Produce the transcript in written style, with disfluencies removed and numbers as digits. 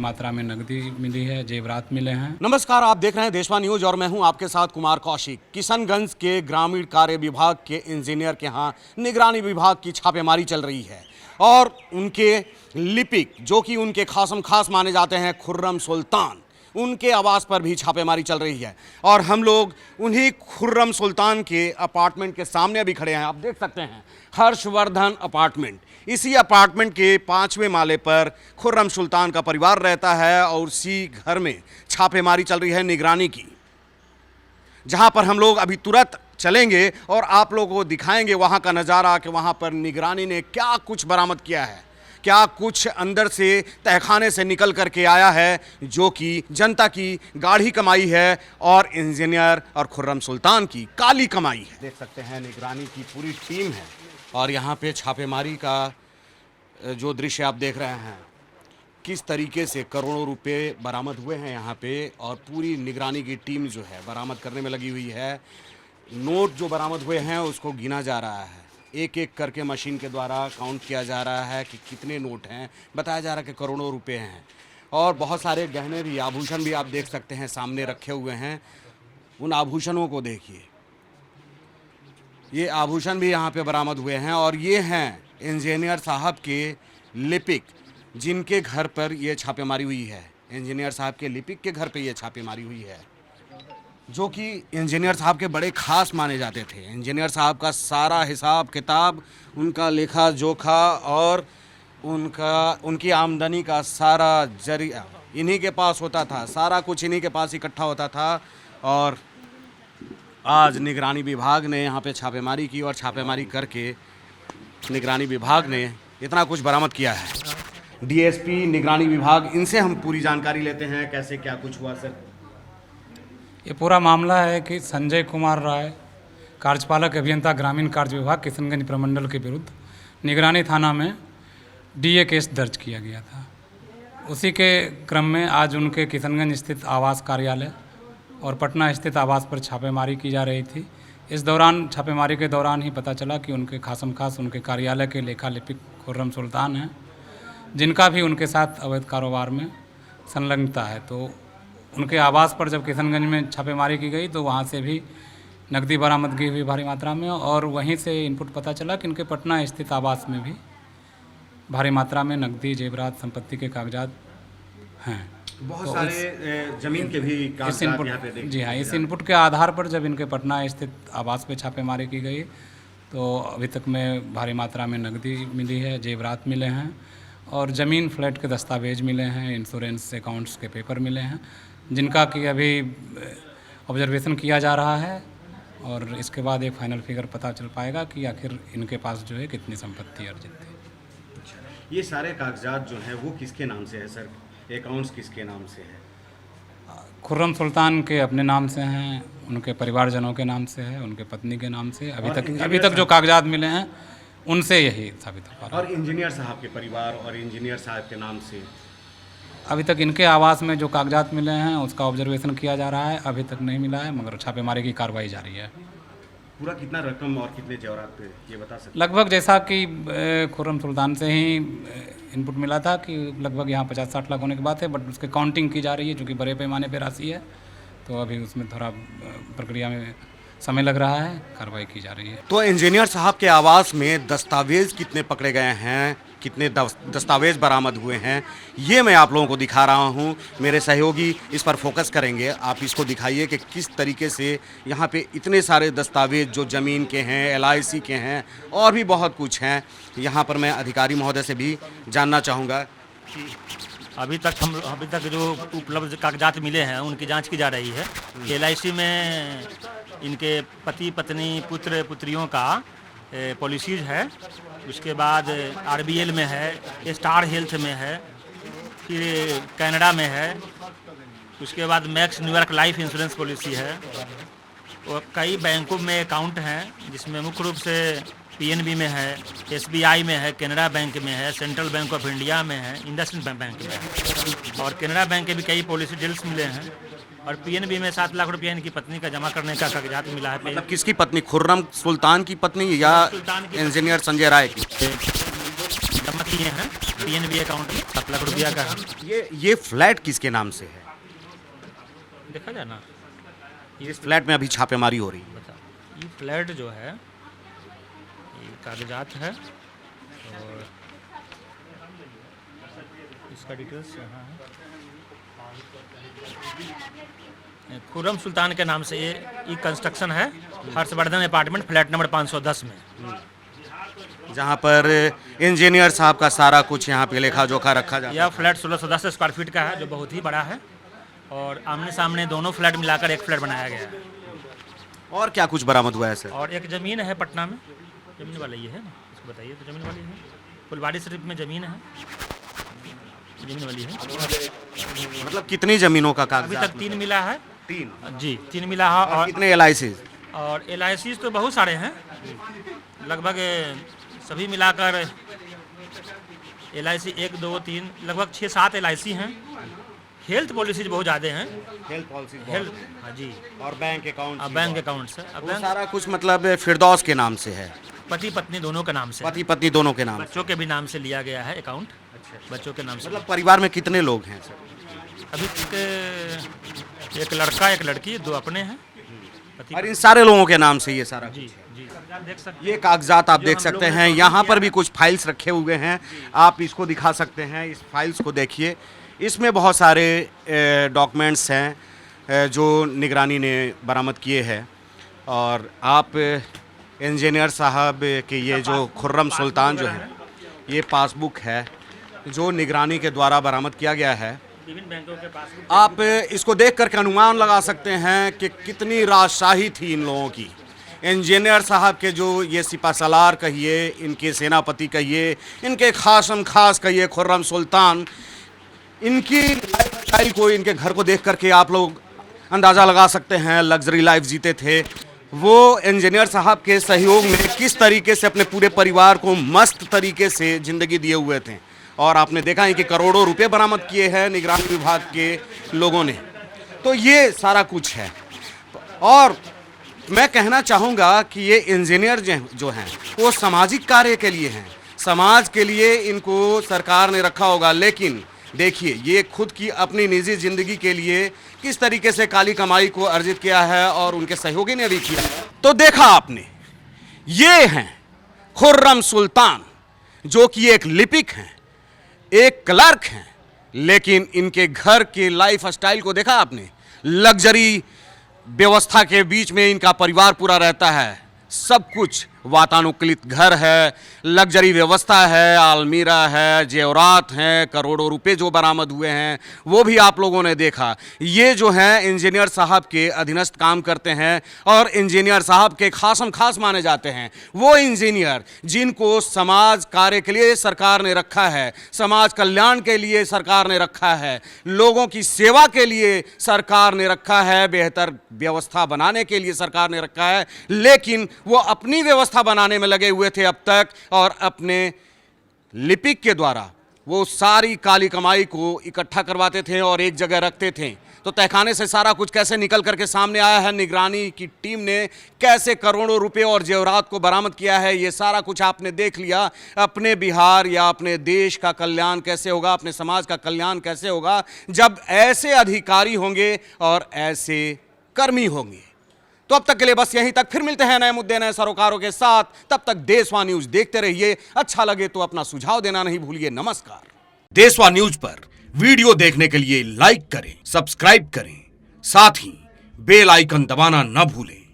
मात्रा में नकदी मिली है, जेवरात मिले हैं। नमस्कार, आप देख रहे हैं देशवा न्यूज और मैं हूं आपके साथ कुमार कौशिक। किशनगंज के ग्रामीण कार्य विभाग के इंजीनियर के यहाँ निगरानी विभाग की छापेमारी चल रही है और उनके लिपिक जो कि उनके खासम खास माने जाते हैं खुर्रम सुल्तान, उनके आवास पर भी छापेमारी चल रही है और हम लोग उन्हीं खुर्रम सुल्तान के अपार्टमेंट के सामने भी खड़े हैं। आप देख सकते हैं हर्षवर्धन अपार्टमेंट। इसी अपार्टमेंट के 5वें माले पर खुर्रम सुल्तान का परिवार रहता है और उसी घर में छापेमारी चल रही है निगरानी की, जहां पर हम लोग अभी तुरंत चलेंगे और आप लोगों को दिखाएंगे वहां का नज़ारा कि वहां पर निगरानी ने क्या कुछ बरामद किया है, क्या कुछ अंदर से तहखाने से निकल करके आया है जो कि जनता की गाढ़ी कमाई है और इंजीनियर और खुर्रम सुल्तान की काली कमाई है। देख सकते हैं निगरानी की पूरी टीम है और यहाँ पे छापेमारी का जो दृश्य आप देख रहे हैं, किस तरीके से करोड़ों रुपए बरामद हुए हैं यहाँ पे और पूरी निगरानी की टीम जो है बरामद करने में लगी हुई है। नोट जो बरामद हुए हैं उसको गिना जा रहा है, एक एक करके मशीन के द्वारा काउंट किया जा रहा है कि कितने नोट हैं। बताया जा रहा है कि करोड़ों रुपए हैं और बहुत सारे गहने भी, आभूषण भी आप देख सकते हैं सामने रखे हुए हैं। उन आभूषणों को देखिए, ये आभूषण भी यहाँ पे बरामद हुए हैं और ये हैं इंजीनियर साहब के लिपिक जिनके घर पर ये छापेमारी हुई है। इंजीनियर साहब के लिपिक के घर पे ये छापेमारी हुई है जो कि इंजीनियर साहब के बड़े खास माने जाते थे। इंजीनियर साहब का सारा हिसाब किताब, उनका लेखा जोखा और उनकी आमदनी का सारा जरिया इन्हीं के पास होता था, सारा कुछ इन्हीं के पास इकट्ठा होता था। और आज निगरानी विभाग ने यहाँ पे छापेमारी की और छापेमारी करके निगरानी विभाग ने इतना कुछ बरामद किया है। डीएसपी निगरानी विभाग, इनसे हम पूरी जानकारी लेते हैं कैसे क्या कुछ हुआ। सर, ये पूरा मामला है कि संजय कुमार राय, कार्यपालक अभियंता ग्रामीण कार्य विभाग किशनगंज प्रमंडल के विरुद्ध निगरानी थाना में डीए केस दर्ज किया गया था। उसी के क्रम में आज उनके किशनगंज स्थित आवास कार्यालय और पटना स्थित आवास पर छापेमारी की जा रही थी। इस दौरान छापेमारी के दौरान ही पता चला कि उनके खासम खास उनके कार्यालय के लेखा लिपिक खुर्रम सुल्तान हैं, जिनका भी उनके साथ अवैध कारोबार में संलग्नता है। तो उनके आवास पर जब किशनगंज में छापेमारी की गई तो वहाँ से भी नकदी बरामदगी हुई भारी मात्रा में और वहीं से इनपुट पता चला कि उनके पटना स्थित आवास में भी भारी मात्रा में नकदी, जेवरात, संपत्ति के कागजात हैं। बहुत सारे जमीन के भी कागजात यहाँ पे देखे। जी हाँ, इस इनपुट के आधार पर जब इनके पटना स्थित आवास पे छापेमारी की गई तो अभी तक में भारी मात्रा में नकदी मिली है, जेवरात मिले हैं और ज़मीन फ्लैट के दस्तावेज मिले हैं, इंश्योरेंस अकाउंट्स के पेपर मिले हैं, जिनका कि अभी ऑब्जर्वेशन किया जा रहा है और इसके बाद एक फाइनल फिगर पता चल पाएगा कि आखिर इनके पास जो है कितनी संपत्ति अर्जित थी। ये सारे कागजात जो हैं वो किसके नाम से है सर? अकाउंट्स किसके नाम से है? खुर्रम सुल्तान के अपने नाम से हैं, उनके परिवारजनों के नाम से है, उनके पत्नी के नाम से। अभी तक जो कागजात मिले हैं उनसे यही साबित हो रहा है। और इंजीनियर साहब के परिवार और इंजीनियर साहब के नाम से अभी तक इनके आवास में जो कागजात मिले हैं उसका ऑब्जर्वेशन किया जा रहा है, अभी तक नहीं मिला है, मगर छापेमारी की कार्रवाई जारी है। पूरा कितना रकम और कितने जेवरात ये बता सकते? लगभग जैसा कि खुर्रम सुल्तान से ही इनपुट मिला था कि लगभग यहाँ 50-60 लाख होने की बात है, बट उसके काउंटिंग की जा रही है जो कि बड़े पैमाने पर राशि है, तो अभी उसमें थोड़ा प्रक्रिया में समय लग रहा है, कार्रवाई की जा रही है। तो इंजीनियर साहब के आवास में दस्तावेज कितने पकड़े गए हैं, कितने दस्तावेज बरामद हुए हैं, ये मैं आप लोगों को दिखा रहा हूँ। मेरे सहयोगी इस पर फोकस करेंगे। आप इसको दिखाइए कि किस तरीके से यहाँ पे इतने सारे दस्तावेज जो ज़मीन के हैं, LIC के हैं और भी बहुत कुछ हैं। यहाँ पर मैं अधिकारी महोदय से भी जानना चाहूँगा कि अभी तक जो उपलब्ध कागजात मिले हैं उनकी जांच की जा रही है। LIC में इनके पति पत्नी पुत्र पुत्रियों का पॉलिसीज है, उसके बाद RBL में है, स्टार हेल्थ में है, फिर कनाडा में है, उसके बाद max New York life insurance policy है और कई बैंकों में अकाउंट हैं जिसमें मुख्य रूप से PNB में है, SBI में है, कैनरा बैंक में है, सेंट्रल बैंक ऑफ इंडिया में है, इंडसइंड बैंक में है और कैनरा बैंक के भी कई पॉलिसी डील्स मिले हैं और PNB में 7 लाख रुपया इनकी पत्नी का जमा करने का कागजात मिला है। मतलब किसकी पत्नी? खुर्रम सुल्तान की पत्नी या इंजीनियर संजय राय की? जमा किए हैं पीएनबी अकाउंट में 7 लाख रुपया का है। ये फ्लैट किसके नाम से है? देखा जाए ना, इस फ्लैट में अभी छापेमारी हो रही है। बता, ये फ्लैट जो है ये कागजात है और इसका डिटेल्स यहाँ है। खुर्रम सुल्तान के नाम से ये कंस्ट्रक्शन है, हर्षवर्धन अपार्टमेंट फ्लैट नंबर 510 में। जहाँ पर इंजीनियर साहब का सारा कुछ यहाँ पे लेखा जोखा रखा जाता है। यह फ्लैट 1610 स्क्वायर फीट का है, जो बहुत ही बड़ा है और आमने सामने दोनों फ्लैट मिलाकर एक फ्लैट बनाया गया है। और क्या कुछ बरामद हुआ है सर? और एक ज़मीन है पटना में, ज़मीन वाला ये है ना, इसको बताइए तो ज़मीन वाली है, फुलवाड़ी शरीफ में ज़मीन है, ज़मीन वाली है। मतलब कितनी जमीनों का अभी कागजात? तक 3 मिला है 3। जी, 3 मिला है। और कितने LIC? और LIC तो बहुत सारे हैं, लगभग सभी मिलाकर LIC 1 2 3 लगभग 6-7 LIC हैं। हेल्थ पॉलिसीज बहुत ज़्यादा हैं। हेल्थ पॉलिसी, हेल्थ, हाँ जी, और बैंक अकाउंट। बैंक अकाउंट से। अब वो बैंक सारा कुछ मतलब फिरदौस के नाम से है, पति पत्नी दोनों के नाम से, पति पत्नी दोनों के नाम से। बच्चों के भी नाम से लिया गया है अकाउंट, बच्चों के नाम से। मतलब परिवार में कितने लोग हैं सर? अभी तक एक लड़का एक लड़की, 2 अपने हैं। पति और इन सारे लोगों के नाम से ये सारा जी कुछ है। जी आप देख सकते ये कागजात आप जो देख हम सकते लोगों ने हैं, कॉपी यहाँ किया पर भी कुछ फाइल्स रखे हुए हैं, आप इसको दिखा सकते हैं। इस फाइल्स को देखिए, इसमें बहुत सारे डॉक्यूमेंट्स हैं जो निगरानी ने बरामद किए हैं। और आप इंजीनियर साहब के ये जो खुर्रम सुल्तान जो है, ये पासबुक है जो निगरानी के द्वारा बरामद किया गया है। विभिन्न बैंकों के पास आप इसको देख करके अनुमान लगा सकते हैं कि कितनी राजशाही थी इन लोगों की। इंजीनियर साहब के जो ये सिपासलार कहिए, इनके सेनापति कहिए, इनके खासम खास कहिए खुर्रम सुल्तान, इनकी लाइफस्टाइल को, इनके घर को देख करके आप लोग अंदाज़ा लगा सकते हैं लग्जरी लाइफ जीते थे। वो इंजीनियर साहब के सहयोग में किस तरीके से अपने पूरे परिवार को मस्त तरीके से ज़िंदगी दिए हुए थे। और आपने देखा है कि करोड़ों रुपए बरामद किए हैं निगरानी विभाग के लोगों ने। तो ये सारा कुछ है। और मैं कहना चाहूँगा कि ये इंजीनियर जो हैं वो सामाजिक कार्य के लिए हैं, समाज के लिए इनको सरकार ने रखा होगा। लेकिन देखिए, ये खुद की अपनी निजी ज़िंदगी के लिए किस तरीके से काली कमाई को अर्जित किया है और उनके सहयोगी ने भी किया। तो देखा आपने, ये हैं खुर्रम सुल्तान, जो कि एक लिपिक हैं, एक क्लर्क हैं, लेकिन इनके घर के लाइफ स्टाइल को देखा आपने। लग्जरी व्यवस्था के बीच में इनका परिवार पूरा रहता है, सब कुछ वातानुकूलित घर है, लग्जरी व्यवस्था है, अलमीरा है, जेवरात हैं, करोड़ों रुपए जो बरामद हुए हैं वो भी आप लोगों ने देखा। ये जो हैं इंजीनियर साहब के अधीनस्थ काम करते हैं और इंजीनियर साहब के खासम खास माने जाते हैं। वो इंजीनियर जिनको समाज कार्य के लिए सरकार ने रखा है, समाज कल्याण के लिए सरकार ने रखा है, लोगों की सेवा के लिए सरकार ने रखा है, बेहतर व्यवस्था बनाने के लिए सरकार ने रखा है, लेकिन वो अपनी व्यवस्था बनाने में लगे हुए थे अब तक। और अपने लिपिक के द्वारा वो सारी काली कमाई को इकट्ठा करवाते थे और एक जगह रखते थे। तो तहखाने से सारा कुछ कैसे निकल करके सामने आया है, निगरानी की टीम ने कैसे करोड़ों रुपए और जेवरात को बरामद किया है, ये सारा कुछ आपने देख लिया। अपने बिहार या अपने देश का कल्याण कैसे होगा, अपने समाज का कल्याण कैसे होगा, जब ऐसे अधिकारी होंगे और ऐसे कर्मी होंगे। तो अब तक के लिए बस यहीं तक, फिर मिलते हैं नए मुद्दे नए सरोकारों के साथ। तब तक देशवा न्यूज देखते रहिए। अच्छा लगे तो अपना सुझाव देना नहीं भूलिए। नमस्कार। देशवा न्यूज पर वीडियो देखने के लिए लाइक करें, सब्सक्राइब करें, साथ ही बेल आइकन दबाना न भूलें।